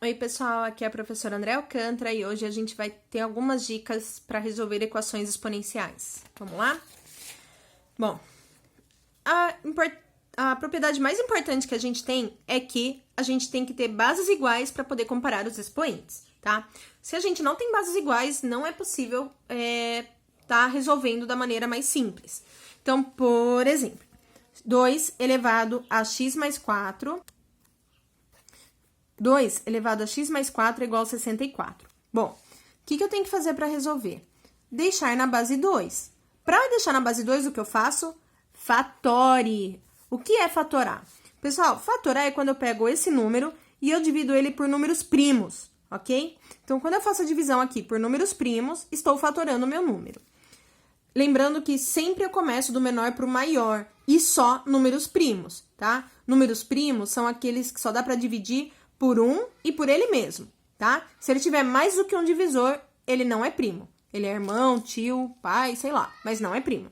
Oi, pessoal, aqui é a professora André Alcântara e hoje a gente vai ter algumas dicas para resolver equações exponenciais. Vamos lá? Bom, a propriedade mais importante que a gente tem é que a gente tem que ter bases iguais para poder comparar os expoentes, tá? Se a gente não tem bases iguais, não é possível tá resolvendo da maneira mais simples. Então, por exemplo, 2 elevado a x mais 4... 2 elevado a x mais 4 é igual a 64. Bom, o que eu tenho que fazer para resolver? Deixar na base 2. Para deixar na base 2, o que eu faço? Fatore. O que é fatorar? Pessoal, fatorar é quando eu pego esse número e eu divido ele por números primos, ok? Então, quando eu faço a divisão aqui por números primos, estou fatorando o meu número. Lembrando que sempre eu começo do menor para o maior e só números primos, tá? Números primos são aqueles que só dá para dividir por 1 e por ele mesmo, tá? Se ele tiver mais do que um divisor, ele não é primo. Ele é irmão, tio, pai, sei lá, mas não é primo.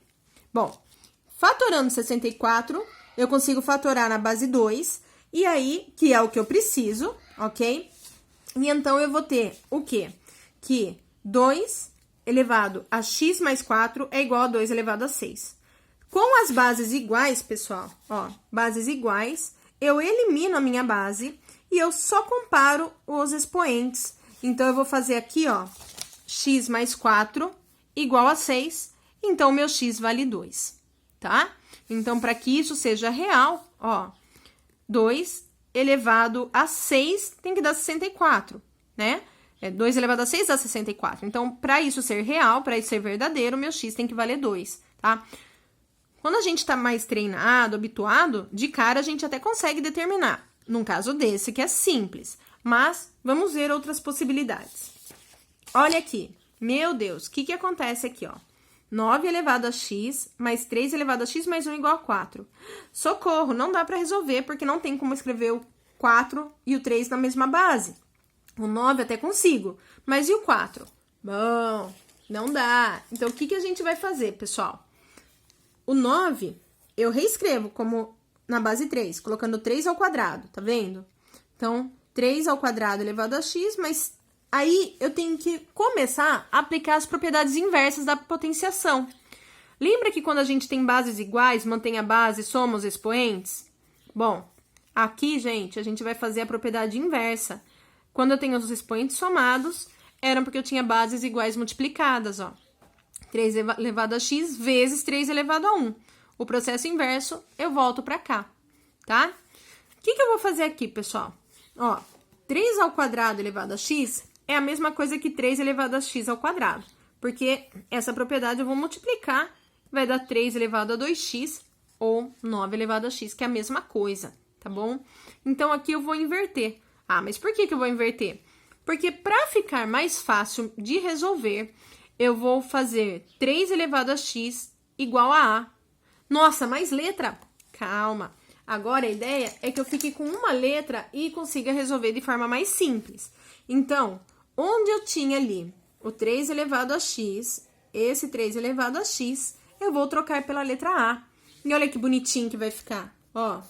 Bom, fatorando 64, eu consigo fatorar na base 2, e aí, que é o que eu preciso, ok? E então, eu vou ter o quê? Que 2 elevado a x mais 4 é igual a 2 elevado a 6. Com as bases iguais, pessoal, ó, bases iguais, eu elimino a minha base e eu só comparo os expoentes. Então, eu vou fazer aqui, ó, x mais 4 igual a 6, então, o meu x vale 2, tá? Então, para que isso seja real, ó, 2 elevado a 6 tem que dar 64, né? 2 elevado a 6 dá 64. Então, para isso ser real, para isso ser verdadeiro, meu x tem que valer 2, tá? Quando a gente tá mais treinado, habituado, de cara a gente até consegue determinar. Num caso desse, que é simples. Mas, vamos ver outras possibilidades. Olha aqui. Meu Deus, o que acontece aqui, ó? 9 elevado a x mais 3 elevado a x mais 1 igual a 4. Socorro, não dá para resolver, porque não tem como escrever o 4 e o 3 na mesma base. O 9 até consigo, mas e o 4? Bom, não dá. Então, o que a gente vai fazer, pessoal? O 9, eu reescrevo como na base 3, colocando 3 ao quadrado, tá vendo? Então, 3 ao quadrado elevado a x, mas aí eu tenho que começar a aplicar as propriedades inversas da potenciação. Lembra que quando a gente tem bases iguais, mantém a base, soma os expoentes? Bom, aqui, gente, a gente vai fazer a propriedade inversa. Quando eu tenho os expoentes somados, eram porque eu tinha bases iguais multiplicadas, ó. 3 elevado a x vezes 3 elevado a 1. O processo inverso, eu volto para cá, tá? O que eu vou fazer aqui, pessoal? Ó, 3 ao quadrado elevado a x é a mesma coisa que 3 elevado a x ao quadrado. Porque essa propriedade eu vou multiplicar, vai dar 3 elevado a 2x ou 9 elevado a x, que é a mesma coisa, tá bom? Então, aqui eu vou inverter. Ah, mas por que eu vou inverter? Porque para ficar mais fácil de resolver, eu vou fazer 3 elevado a x igual a A. Nossa, mais letra? Calma. Agora, a ideia é que eu fique com uma letra e consiga resolver de forma mais simples. Então, onde eu tinha ali o 3 elevado a x, esse 3 elevado a x, eu vou trocar pela letra A. E olha que bonitinho que vai ficar, ó.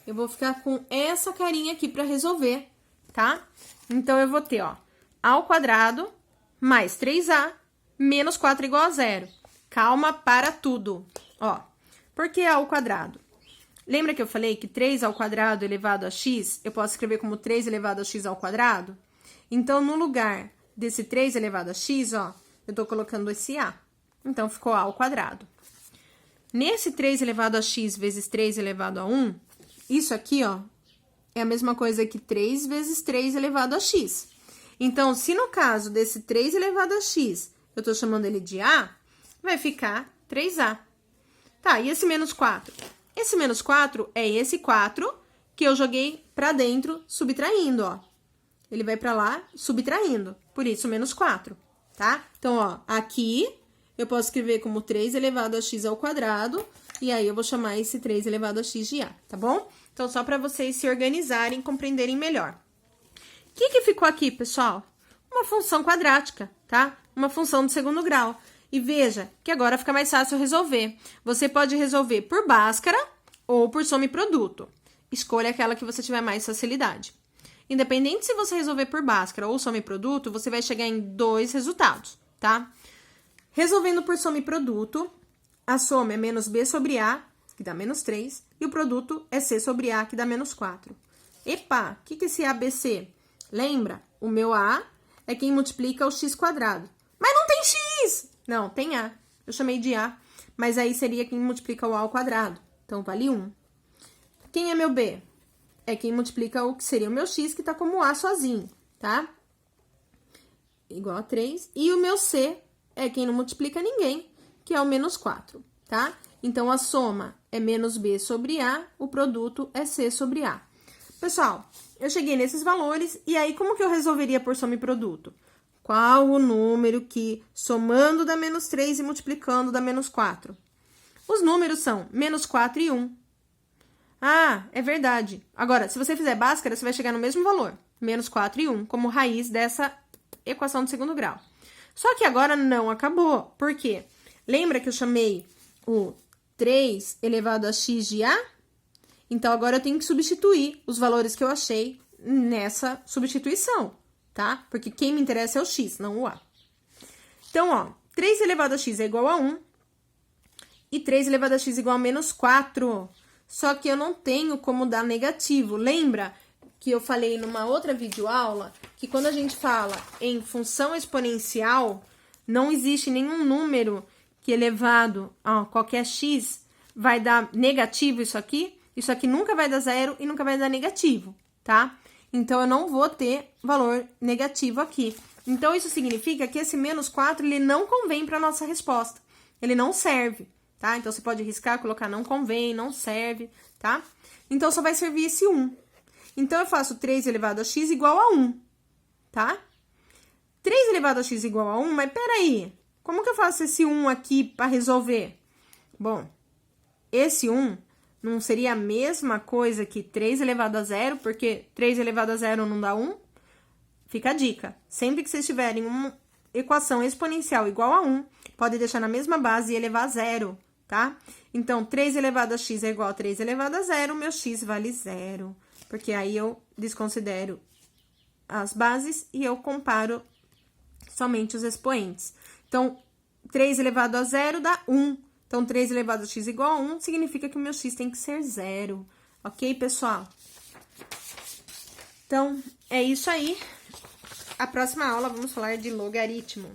Eu vou ficar com essa carinha aqui para resolver, tá? Então, eu vou ter, ó, A ao quadrado mais 3A menos 4 igual a 0. Calma para tudo. Ó, por que A ao quadrado? Lembra que eu falei que 3 ao quadrado elevado a x, eu posso escrever como 3 elevado a x ao quadrado? Então, no lugar desse 3 elevado a x, ó, eu tô colocando esse A. Então, ficou A ao quadrado. Nesse 3 elevado a x vezes 3 elevado a 1, isso aqui, ó, é a mesma coisa que 3 vezes 3 elevado a x. Então, se no caso desse 3 elevado a x, eu tô chamando ele de A, vai ficar 3A. Tá, e esse menos 4? Esse menos 4 é esse 4 que eu joguei pra dentro, subtraindo, ó. Ele vai pra lá, subtraindo. Por isso, menos 4, tá? Então, ó, aqui eu posso escrever como 3 elevado a x ao quadrado, e aí eu vou chamar esse 3 elevado a x de A, tá bom? Então, só pra vocês se organizarem e compreenderem melhor. O que ficou aqui, pessoal? Uma função quadrática, tá? Uma função de segundo grau. E veja que agora fica mais fácil resolver. Você pode resolver por Bhaskara ou por soma e produto. Escolha aquela que você tiver mais facilidade. Independente se você resolver por Bhaskara ou soma e produto, você vai chegar em 2 resultados, tá? Resolvendo por soma e produto, a soma é menos B sobre A, que dá menos 3, e o produto é C sobre A, que dá menos 4. Epa, o que é esse ABC? Lembra? O meu A é quem multiplica o x quadrado. Mas não tem x! Não, tem A. Eu chamei de A, mas aí seria quem multiplica o A ao quadrado. Então, vale 1. Quem é meu B? É quem multiplica o que seria o meu x, que tá como A sozinho, tá? Igual a 3. E o meu C é quem não multiplica ninguém, que é o menos 4, tá? Então, a soma é menos B sobre A, o produto é C sobre A. Pessoal, eu cheguei nesses valores, e aí como que eu resolveria por soma e produto? Qual o número que, somando dá menos 3 e multiplicando dá menos 4? Os números são menos 4 e 1. Ah, é verdade. Agora, se você fizer Bhaskara, você vai chegar no mesmo valor, menos 4 e 1, como raiz dessa equação de segundo grau. Só que agora não acabou. Por quê? Lembra que eu chamei o 3 elevado a x de A? Então, agora eu tenho que substituir os valores que eu achei nessa substituição, tá? Porque quem me interessa é o x, não o A. Então, ó, 3 elevado a x é igual a 1 e 3 elevado a x é igual a menos 4. Só que eu não tenho como dar negativo. Lembra que eu falei numa outra videoaula que quando a gente fala em função exponencial, não existe nenhum número que elevado a qualquer x vai dar negativo isso aqui nunca vai dar zero e nunca vai dar negativo, tá? Então, eu não vou ter valor negativo aqui. Então, isso significa que esse menos 4, ele não convém para nossa resposta. Ele não serve, tá? Então, você pode riscar, colocar não convém, não serve, tá? Então, só vai servir esse 1. Então, eu faço 3 elevado a x igual a 1, tá? 3 elevado a x igual a 1, mas peraí, como que eu faço esse 1 aqui para resolver? Bom, esse 1 não seria a mesma coisa que 3 elevado a 0, porque 3 elevado a 0 não dá 1? Fica a dica. Sempre que vocês tiverem uma equação exponencial igual a 1, pode deixar na mesma base e elevar a 0, tá? Então, 3 elevado a x é igual a 3 elevado a 0, meu x vale 0. Porque aí eu desconsidero as bases e eu comparo somente os expoentes. Então, 3 elevado a 0 dá 1. Então, 3 elevado a x igual a 1 significa que o meu x tem que ser 0. Ok, pessoal? Então, é isso aí. A próxima aula vamos falar de logaritmo.